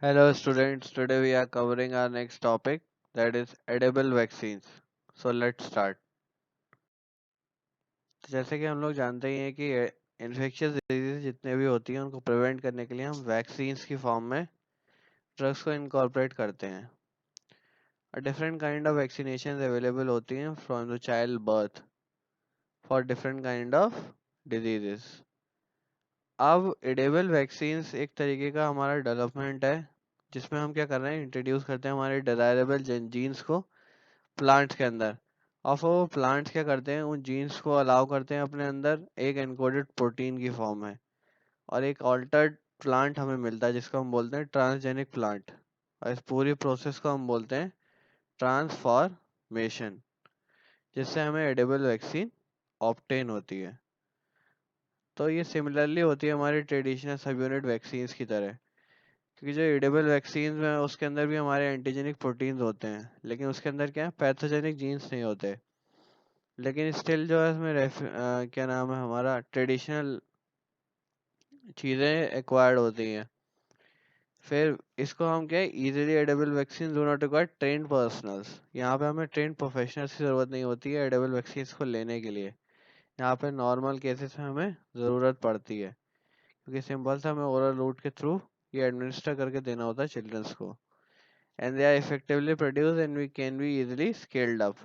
Hello students, today we are covering our next topic, that is edible vaccines. So let's start. तो जैसे कि हम लोग जानते ही हैं कि इन्फेक्शियस डिजीज जितने भी होती हैं उनको प्रिवेंट करने के लिए हम वैक्सीन्स की फॉर्म में ड्रग्स को इनकॉर्पोरेट करते हैं। Different kind of vaccination available होती हैं from the child birth for different kind of diseases. अब एडेबल वैक्सीन्स एक तरीके का हमारा डेवलपमेंट है जिसमें हम क्या कर रहे हैं, इंट्रोड्यूस करते हैं हमारे डिजायरेबल जीन्स को प्लांट्स के अंदर। और फिर वो प्लांट्स क्या करते हैं, उन जीन्स को अलाउ करते हैं अपने अंदर एक एनकोडेड प्रोटीन की फॉर्म में, और एक ऑल्टर्ड प्लांट हमें मिलता है जिसको हम बोलते हैं ट्रांसजेनिक प्लांट। और इस पूरी प्रोसेस को हम बोलते हैं ट्रांसफॉर्मेशन, जिससे हमें एडिबल वैक्सीन ऑब्टेन होती है। तो ये सिमिलरली होती है हमारी ट्रेडिशनल सब यूनिट वैक्सीन्स की तरह, क्योंकि जो एडिबल वैक्सीन में उसके अंदर भी हमारे एंटीजेनिक प्रोटीन्स होते हैं, लेकिन उसके अंदर क्या है, पैथोजेनिक जीन्स नहीं होते। लेकिन स्टिल जो है इसमें क्या नाम है, हमारा ट्रेडिशनल चीज़ें एक्वायर्ड होती हैं। फिर इसको हम क्या है, easily edible vaccine do not require train personals. यहाँ पे हमें ट्रेन प्रोफेशनल्स की ज़रूरत नहीं होती है एडेबल वैक्सीन को लेने के लिए। यहाँ पे नॉर्मल केसेस में हमें ज़रूरत पड़ती है, क्योंकि सिंपल सा हमें ओरल रूट के थ्रू ये एडमिनिस्टर करके देना होता है चिल्ड्रंस को। And they are effectively produce and we can be easily scaled up.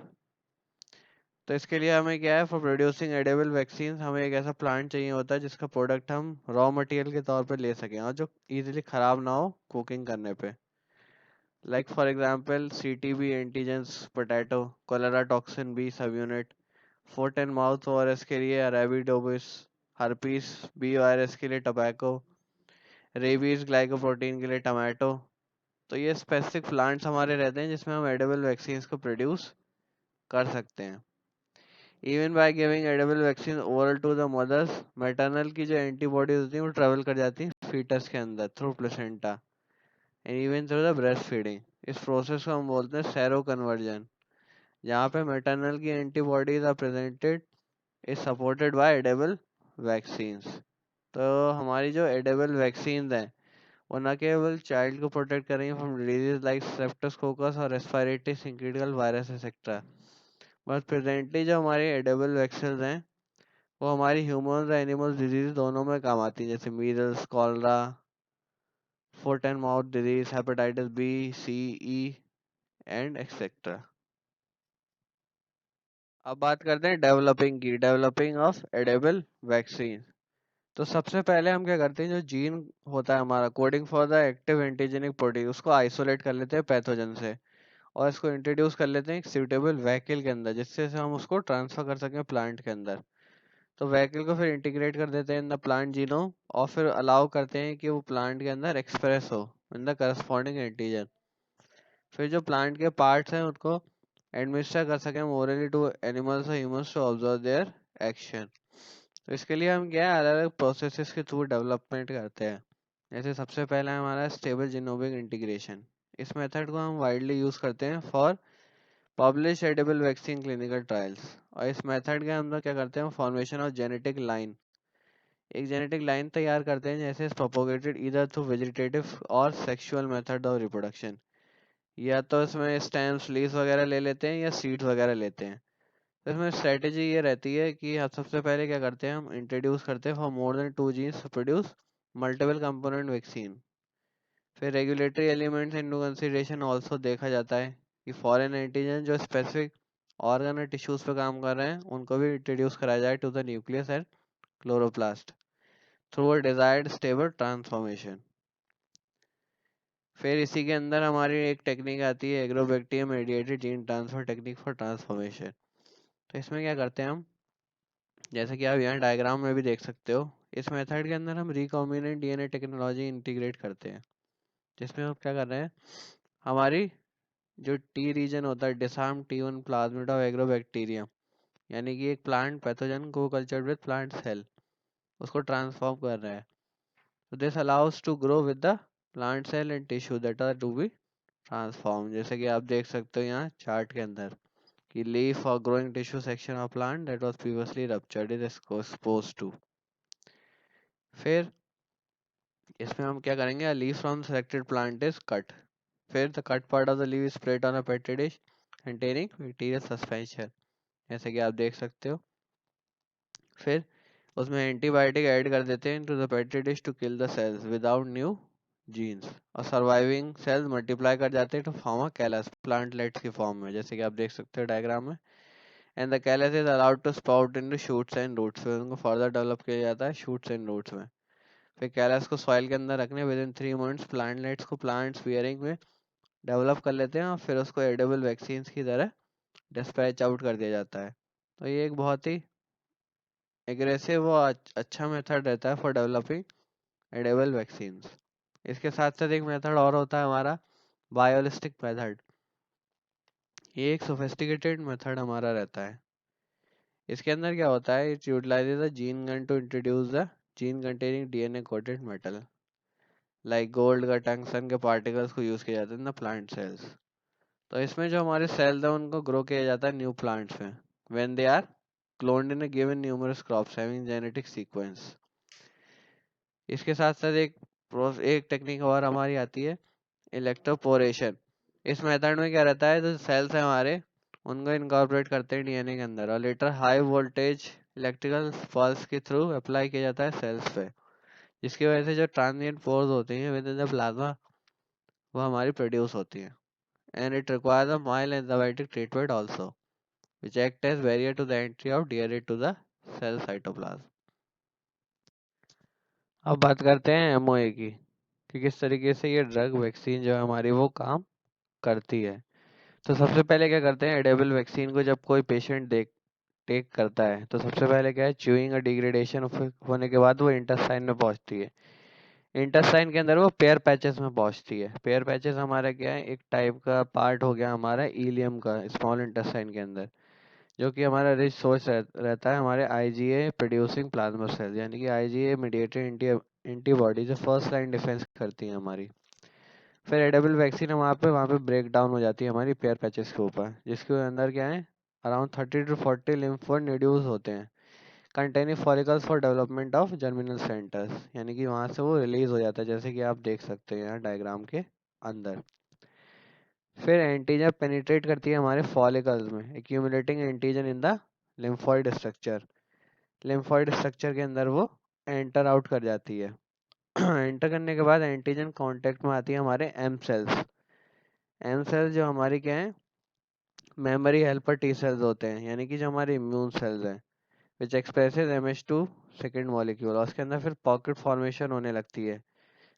तो इसके लिए हमें क्या है, फॉर प्रोड्यूसिंग एडेबल वैक्सीन हमें एक ऐसा प्लांट चाहिए होता है जिसका प्रोडक्ट हम रॉ मटेरियल के तौर पे ले सकें और जो इजीली ख़राब ना हो कुकिंग करने पे। Like for example CTB antigens potato, cholera toxin B sub unit, foot and mouth virus के लिए अरेबिडोबिस, हर्पीस बी वायरस के लिए टोबैको, रेबीज ग्लाइकोप्रोटीन के लिए टमाटो। तो ये स्पेसिफिक प्लांट्स हमारे रहते हैं जिसमें हम एडेबल वैक्सीन को प्रोड्यूस कर सकते हैं। Even by giving edible vaccine oral to the mothers, maternal की जो एंटीबॉडीज होती हैं वो ट्रेवल कर जाती हैं फीटस के अंदर through placenta and even through the breast feeding. इस प्रोसेस को हम बोलते हैं सेरो कन्वर्जन, जहाँ पे मैटरनल की antibodies are presented is supported by edible vaccines. तो हमारी जो एडेबल वैक्सीन हैं वो न केवल चाइल्ड को प्रोटेक्ट करेंगे फ्रॉम डिजीज लाइक स्ट्रेप्टोकोकस और respiratory syncytial virus etcetera, but presently जो हमारे एडेबल वैक्सीन हैं वो हमारी ह्यूमन और एनिमल डिजीज दोनों में काम आती है, जैसे measles, cholera, foot and mouth disease, hepatitis B, C, E and etcetera. अब बात करते हैं डेवलपिंग की, डेवलपिंग ऑफ एडेबल वैक्सीन। तो सबसे पहले हम क्या करते हैं, जो जीन होता है हमारा coding for the active antigenic protein, उसको आइसोलेट कर लेते हैं पैथोजन से और इसको इंट्रोड्यूस कर लेते हैं एक सूटेबल व्हीकल के अंदर, जिससे से हम उसको ट्रांसफर कर सकें प्लांट के अंदर। तो व्हीकल को फिर इंटीग्रेट कर देते हैं इन द प्लांट जीनोम और फिर अलाउ करते हैं कि वो प्लांट के अंदर एक्सप्रेस हो इन द करस्पॉन्डिंग एंटीजन। फिर जो प्लांट के पार्ट्स हैं उनको एडमिनिस्टर कर सकें मोरली टू एनिमल्स और humans to observe their action. तो इसके लिए हम क्या है, अलग अलग प्रोसेसेस के थ्रू डेवलपमेंट करते हैं। जैसे सबसे पहला है हमारा स्टेबल जीनोमिक इंटीग्रेशन। इस मेथड को हम वाइडली यूज करते हैं for publish edible vaccine clinical trials. और इस मेथड के अंदर क्या करते हैं, फॉर्मेशन ऑफ जेनेटिक लाइन, एक जेनेटिक लाइन तैयार करते हैं जैसे प्रोपोगेटेड ईदर थ्रू वेजिटेटिव और सेक्सुअल मेथड ऑफ रिप्रोडक्शन। या तो इसमें स्टेम्स लीव्स वगैरह ले लेते हैं या सीड्स वगैरह लेते हैं। तो इसमें स्ट्रेटेजी ये रहती है कि हम सबसे पहले क्या करते हैं, हम इंट्रोड्यूस करते हैं for more than 2 genes produce multiple component vaccine. फिर regulatory elements into consideration also देखा जाता है कि फॉरेन एंटीजन जो स्पेसिफिक ऑर्गन और टिश्यूज पे काम कर रहे हैं उनको भी इंट्रोड्यूस कराया जाए to the nucleus and chloroplast through a desired stable transformation. फिर इसी के अंदर हमारी एक टेक्निक आती है agrobacterium mediated gene transfer technique for transformation. तो इसमें क्या करते हैं हम, जैसे कि आप यहाँ डायग्राम में भी देख सकते हो, इस मेथड के अंदर हम रिकॉम्बिनेंट DNA टेक्नोलॉजी इंटीग्रेट करते हैं, जिसमें हम क्या कर रहे हैं, हमारी जो टी रीजन होता है disarm T1 plasmid of agrobacterium, यानी कि एक प्लांट पैथोजन को कल्चर्ड विद प्लांट सेल, उसको ट्रांसफॉर्म कर रहा है। तो this allows to grow with the plant cell and tissue that are to be transform. जैसे कि आप देख सकते हो यहाँ चार्ट के अंदर कि लीफ और growing tissue section of plant that was previously ruptured is exposed to. फिर इसमें हम क्या करेंगे, a leaf from selected plant is cut. फिर the cut part of the leaf is spread on a petri dish containing bacterial suspension, जैसे कि आप देख सकते हो। फिर उसमें एंटीबायोटिक ऐड कर देते हैं to the petri dish to kill the cells without new genes, और सर्वाइविंग सेल्स मल्टीप्लाई कर जाते हैं to form a callus, plantlets की फॉर्म में, जैसे कि आप देख सकते हो डायग्राम में। And the callus is allowed to sprout into shoots and roots, फिर उनको फर्दर डेवलप किया जाता है शूट्स एंड रूट्स में। फिर कैलस को सॉइल के अंदर रखने विद इन 3 मंथ्स प्लांटलेट्स को प्लांट्स बियरिंग में डेवलप कर लेते हैं, और फिर उसको एडिबल वैक्सीन की तरह डिस्पैच आउट कर दिया जाता है। तो ये एक बहुत ही एग्रेसिव और अच्छा मेथड रहता है फॉर डेवलपिंग एडेबल वैक्सीन्स। इसके साथ साथ एक मेथड और होता है हमारा बायोलिस्टिक मेथड। ये एक सोफिस्टिकेटेड मेथड हमारा रहता है। इसके अंदर क्या होता है, it utilises the gene gun to introduce the gene containing DNA coated metal like gold का टंगस्टन के पार्टिकल्स को यूज किया जाता है इन द प्लांट सेल्स। तो इसमें जो हमारे सेल्स हैं उनको ग्रो किया जाता है न्यू प्लांट्स में when they are cloned in a given numerous crops having genetic sequence. इसके साथ साथ एक टेक्निक और हमारी आती है, इलेक्ट्रोपोरेशन। इस मेथड में क्या रहता है, जो सेल्स हैं हमारे उनको इनकॉर्पोरेट करते हैं डीएनए के अंदर, और later high voltage electrical pulse के थ्रू अप्लाई किया जाता है सेल्स पे, जिसकी वजह से जो ट्रांजिएंट पोर्स होती हैं विद इन द प्लाज्मा वो हमारी प्रोड्यूस होती हैं। And it requires a mild antibiotic treatment also which act as barrier to the entry of DNA to the cell cytoplasm. अब बात करते हैं एमओए की, कि किस तरीके से ये ड्रग वैक्सीन जो है हमारी वो काम करती है। तो सबसे पहले क्या करते हैं, एडेबल वैक्सीन को जब कोई पेशेंट देख टेक करता है तो सबसे पहले क्या है, च्यूइंग और डिग्रेडेशन होने के बाद वो इंटेस्टाइन में पहुंचती है। इंटेस्टाइन के अंदर वो पेयर पैचेस में पहुंचती है। पेयर पैचेस हमारा क्या है, एक टाइप का पार्ट हो गया हमारा इलियम का स्मॉल इंटेस्टाइन के अंदर, जो कि हमारा रिच सोर्स रहता है हमारे आईजीए प्रोड्यूसिंग प्लाज्मा सेल, यानी कि आईजीए मीडिएटेड एंटीबॉडी जो फर्स्ट लाइन डिफेंस करती है हमारी। फिर एडेबल वैक्सीन है वहाँ पे ब्रेक डाउन हो जाती है हमारी पेयर पैचेस के ऊपर, जिसके अंदर क्या है, अराउंड 30 to 40 लिम्फोड नोड्यूल्स होते हैं containing follicles for development of germinal centres, यानी कि वहाँ से वो रिलीज हो जाता है, जैसे कि आप देख सकते हैं यहाँ डायग्राम के अंदर। फिर एंटीजन पेनिट्रेट करती है हमारे फॉलिकल्स में, accumulating antigen in the lymphoid structure. Lymphoid structure के अंदर वो एंटर आउट कर जाती है। एंटर करने के बाद एंटीजन कांटेक्ट में आती है हमारे एम सेल्स। एम सेल्स जो हमारी क्या है, मेमोरी हेल्पर टी सेल्स होते हैं, यानी कि जो हमारे इम्यून सेल्स हैं, which expresses MH2 second molecule, और उसके अंदर फिर पॉकेट फॉर्मेशन होने लगती है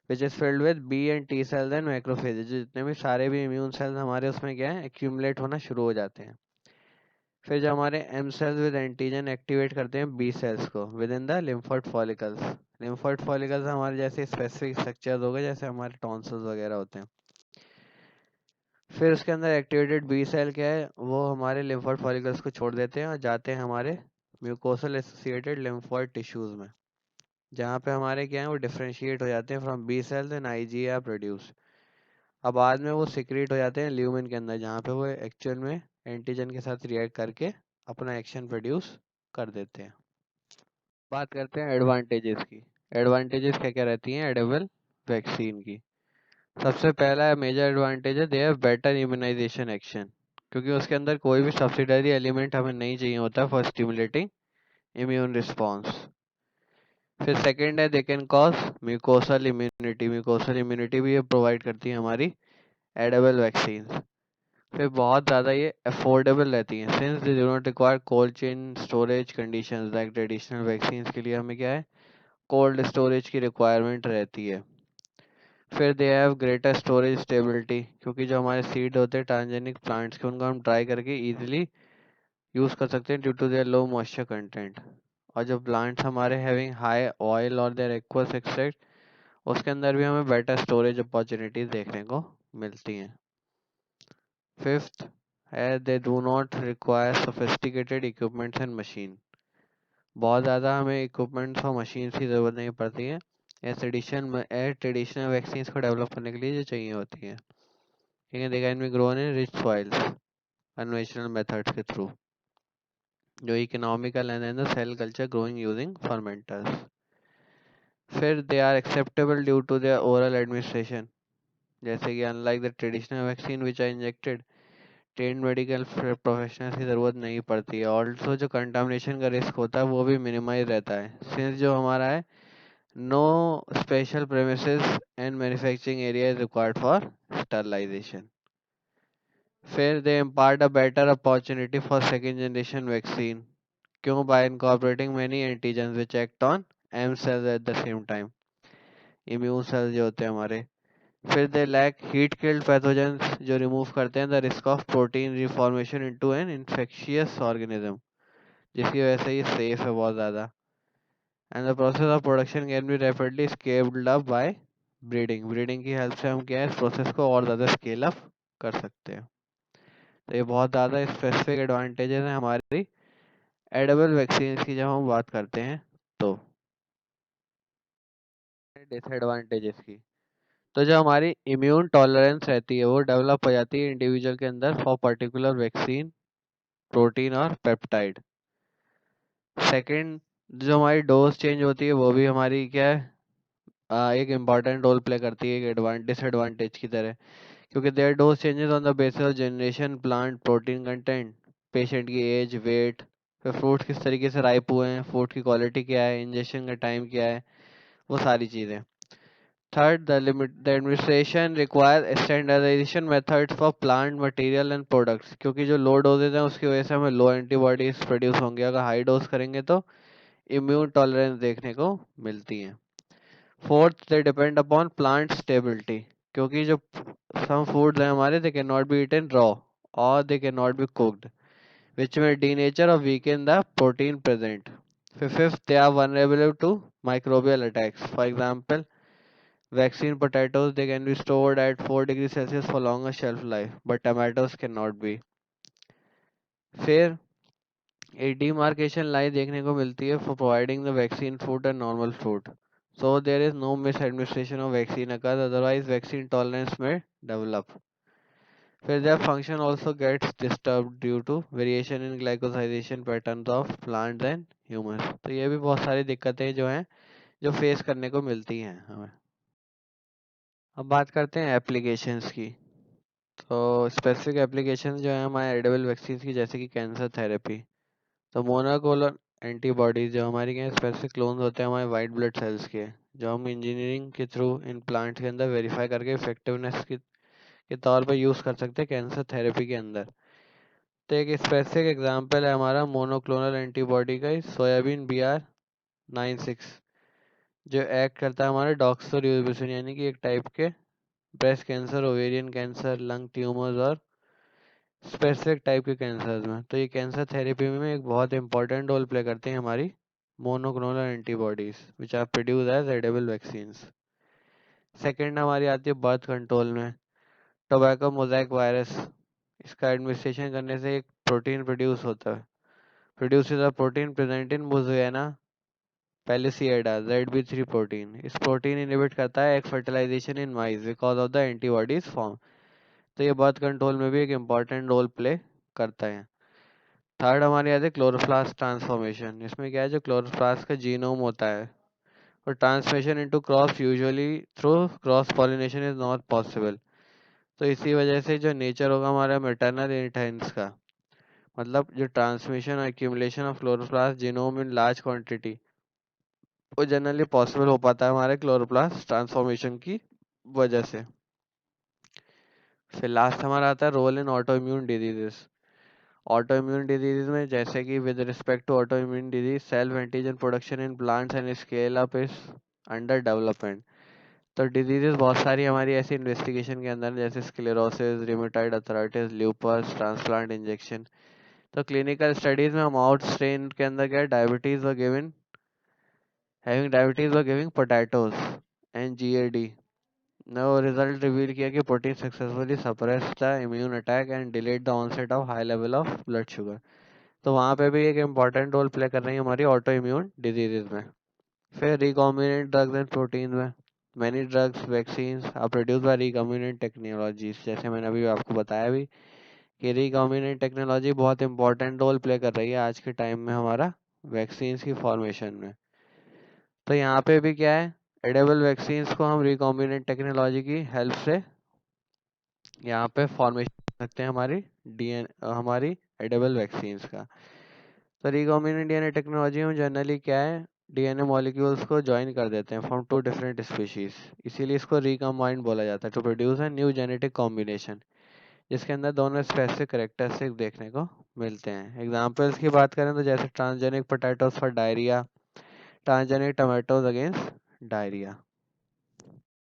which is filled with B and T cells and macrophages. जितने भी सारे भी इम्यून सेल्स हमारे उसमें क्या है, एक्यूमुलेट होना शुरू हो जाते हैं। फिर जो हमारे M cells with antigen activate करते हैं बी सेल्स को within the lymphoid follicles. Lymphoid follicles हमारे जैसे स्पेसिफिक स्ट्रक्चर्स हो गए, जैसे हमारे टॉन्सिल्स वगैरह होते हैं। फिर उसके अंदर एक्टिवेटेड बी सेल क्या है, वो हमारे लिम्फोइड फॉलिकल्स को छोड़ देते हैं और जाते हैं हमारे म्यूकोसल एसोसिएटेड लिम्फोइड टिश्यूज में, जहाँ पे हमारे क्या है वो डिफरेंशिएट हो जाते हैं from B cells and IgA are produce. अब बाद में वो सिक्रीट हो जाते हैं ल्यूमेन के अंदर, जहाँ पे वो एक्चुअल में एंटीजन के साथ रिएक्ट करके अपना एक्शन प्रोड्यूस कर देते हैं। बात करते हैं एडवांटेजेस की। एडवांटेजेस क्या क्या रहती हैं एडेबल वैक्सीन की। सबसे पहला मेजर एडवांटेज है they have better immunisation action, क्योंकि उसके अंदर कोई भी सब्सिडरी एलिमेंट हमें नहीं चाहिए होता फॉर स्टिमुलेटिंग इम्यून रिस्पॉन्स। फिर सेकंड है they can cause mucosal immunity. Mucosal immunity भी ये प्रोवाइड करती है हमारी एडेबल वैक्सीन। फिर बहुत ज़्यादा ये अफोर्डेबल रहती हैं since they do not require cold chain storage conditions like traditional vaccine के लिए हमें क्या है कोल्ड स्टोरेज की रिक्वायरमेंट रहती है। फिर they have greater storage stability, क्योंकि जो हमारे सीड होते हैं ट्रांसजेनिक प्लांट्स के उनको हम ड्राई करके इजीली यूज़ कर सकते हैं due to their low moisture content. और जो प्लांट्स हमारे हैविंग हाई ऑयल और देयर एक्वस एक्सट्रैक्ट, उसके अंदर भी हमें बेटर स्टोरेज अपॉर्चुनिटीज देखने को मिलती हैं। फिफ्थ है they do not require sophisticated equipments and machine. बहुत ज़्यादा हमें इक्विपमेंट्स और मशीन की ज़रूरत नहीं पड़ती है ट्रेडिशनल वैक्सीन को डेवलप करने के लिए जो चाहिए होती है। ठीक है, they can be grown in rich soils conventional methods के थ्रू, जो economical and the cell culture growing using fermenters. फिर they are acceptable due to their oral administration, जैसे कि unlike the traditional vaccine which are injected, train medical professionals की ज़रूरत नहीं पड़ती है। ऑल्सो जो कंटामिनेशन का रिस्क होता है वो भी मिनिमाइज रहता है, सिंस जो हमारा है no special premises and manufacturing area is required for sterilization. फिर they impart a better opportunity for second generation vaccine, क्यों? By incorporating many antigens which act on M cells at the same time, immune cells जो होते हैं हमारे। फिर they lack heat killed pathogens जो remove करते हैं the risk of protein reformation into an infectious organism, जिसकी वजह से ये सेफ है बहुत ज़्यादा। And the process of production can be rapidly scaled up by breeding, breeding की हेल्प से हम क्या है इस प्रोसेस को और ज़्यादा स्केल अप कर सकते हैं। तो ये बहुत ज़्यादा स्पेसिफिक एडवांटेजेस हैं हमारी एडेबल वैक्सीन की जब हम बात करते हैं तो। डिसएडवांटेजेस की, तो जो हमारी इम्यून टॉलरेंस रहती है वो डेवलप हो जाती है इंडिविजुअल के अंदर फॉर पर्टिकुलर वैक्सीन, प्रोटीन और पेप्टाइड। सेकंड, जो हमारी डोज चेंज होती है वो भी हमारी क्या है एक इम्पॉर्टेंट रोल प्ले करती है एक डिसएडवांटेज की तरह, क्योंकि their dose changes on the basis of generation, plant protein content, patient की एज, वेट, फिर फ्रूट किस तरीके से राइप हुए हैं, फूड की क्वालिटी क्या है, इंजेक्शन का टाइम क्या है, वो सारी चीज़ें। Third, the administration requires standardization methods for plant material and products, क्योंकि जो लो डोजेज हैं उसकी वजह से हमें लो एंटीबॉडीज प्रोड्यूस होंगे, अगर हाई डोज करेंगे तो इम्यून टॉलरेंस देखने को मिलती है। Fourth, they depend upon plant stability, क्योंकि जो सम फूड्स हैं हमारे they can not be eaten raw और they can not be cooked which may denature or weaken the protein present. Fifth, they are vulnerable to microbial attacks. For example, vaccine potatoes, they can be stored at 4 degrees Celsius for longer shelf life, but tomatoes cannot be. फिर एक demarcation line देखने को मिलती है for providing the vaccine food and normal food. So there is no misadministration of vaccine occurs, otherwise vaccine tolerance may develop. फिर their function also gets disturbed due to variation in glycosylation patterns of plants and humans. तो ये भी बहुत सारी दिक्कतें जो हैं जो फेस करने को मिलती हैं हमें। अब बात करते हैं एप्लीकेशंस की। तो स्पेसिफिक एप्लीकेशन जो है हमारे एडेबल वैक्सीन की, जैसे कि कैंसर थेरेपी। तो मोनोक्लोनल एंटीबॉडीज जो हमारी क्या स्पेसिफिक क्लोन्स होते हैं हमारे वाइट ब्लड सेल्स के, जो हम इंजीनियरिंग के थ्रू इन प्लांट्स के अंदर वेरीफाई करके इफेक्टिवनेस के तौर पर यूज़ कर सकते हैं कैंसर थेरेपी के अंदर। तो एक स्पेसिफिक एग्जांपल है हमारा मोनोक्लोनल एंटीबॉडी का सोयाबीन BR96, जो एक्ट करता है हमारे डॉक्सोरिबोसिन, यानी कि एक टाइप के breast cancer, ovarian cancer, lung tumours और स्पेसिफिक टाइप के कैंसर्स में। तो ये कैंसर थेरेपी में एक बहुत इंपॉर्टेंट रोल प्ले करते हैं हमारी monoclonal antibodies which are produce as edible vaccines. Second हमारी आती है बर्थ कंट्रोल में, टोबैको मोज़ेक वायरस। इसका एडमिनिस्ट्रेशन करने से एक प्रोटीन प्रोड्यूस होता है, produces a protein present in Boswellia pellucida ZB3 protein. इस प्रोटीन इनहिबिट करता है एक fertilisation in mice because of the antibodies form. तो ये बर्थ कंट्रोल में भी एक इम्पॉर्टेंट रोल प्ले करता है। थर्ड हमारे यहाँ है क्लोरोप्लास्ट ट्रांसफॉर्मेशन। इसमें क्या है जो क्लोरोप्लास्ट का जीनोम होता है और transmission into crops usually through cross pollination is not possible. तो इसी वजह से जो नेचर होगा हमारा मैटरनल इनहेरिटेंस का, मतलब जो ट्रांसमिशन और accumulation of chloroplast genome in large quantity, वो जनरली पॉसिबल हो पाता है हमारे क्लोरोप्लास्ट ट्रांसफॉर्मेशन की वजह से। फिर लास्ट हमारा आता है role in auto immune diseases. Auto immune disease में जैसे कि with respect to auto immune disease, self antigen production in plants and scale up is under development. तो डिजीजेस बहुत सारी हमारी ऐसी इन्वेस्टिगेशन के अंदर, जैसे sclerosis, rheumatoid arthritis, lupus, transplant injection. तो क्लिनिकल स्टडीज में माउथ स्ट्रेन के अंदर क्या डायबिटीज व गिवन हैविंग डायबिटीज व giving potatoes and GAD। No result reveal किया कि protein successfully suppress the immune attack and delayed the onset of high level of blood sugar. तो वहाँ पे भी एक इम्पॉर्टेंट रोल प्ले कर रही है हमारी ऑटो इम्यून डिजीजेज में। फिर रिकॉम्बिनेंट ड्रग्स एंड प्रोटीन में, many drugs vaccines are produce by recombinant technologies. जैसे मैंने अभी आपको बताया भी कि रिकॉम्बिनेंट टेक्नोलॉजी बहुत इंपॉर्टेंट रोल प्ले कर रही है आज के टाइम में हमारा वैक्सीन्स की फॉर्मेशन में। तो यहाँ पे भी क्या है, एडेबल वैक्सीन्स को हम रिकॉम्बिनेंट टेक्नोलॉजी की हेल्प से यहाँ पे फॉर्मेशन सकते हैं हमारी एडेबल वैक्सीन्स का। तो रिकॉम्बिनेंट डीएनए टेक्नोलॉजी में जनरली क्या है, डीएनए मॉलिक्यूल्स को ज्वाइन कर देते हैं फ्रॉम टू डिफरेंट स्पीशीज, इसीलिए इसको रिकम्बाइंड बोला जाता है, to produce a new genetic combination जिसके अंदर दोनों स्पेसिफिक करेक्टरिस्टिक देखने को मिलते हैं। एग्जाम्पल्स की बात करें तो जैसे transgenic potatoes for diarrhoea, transgenic tomatoes against diarrhoea.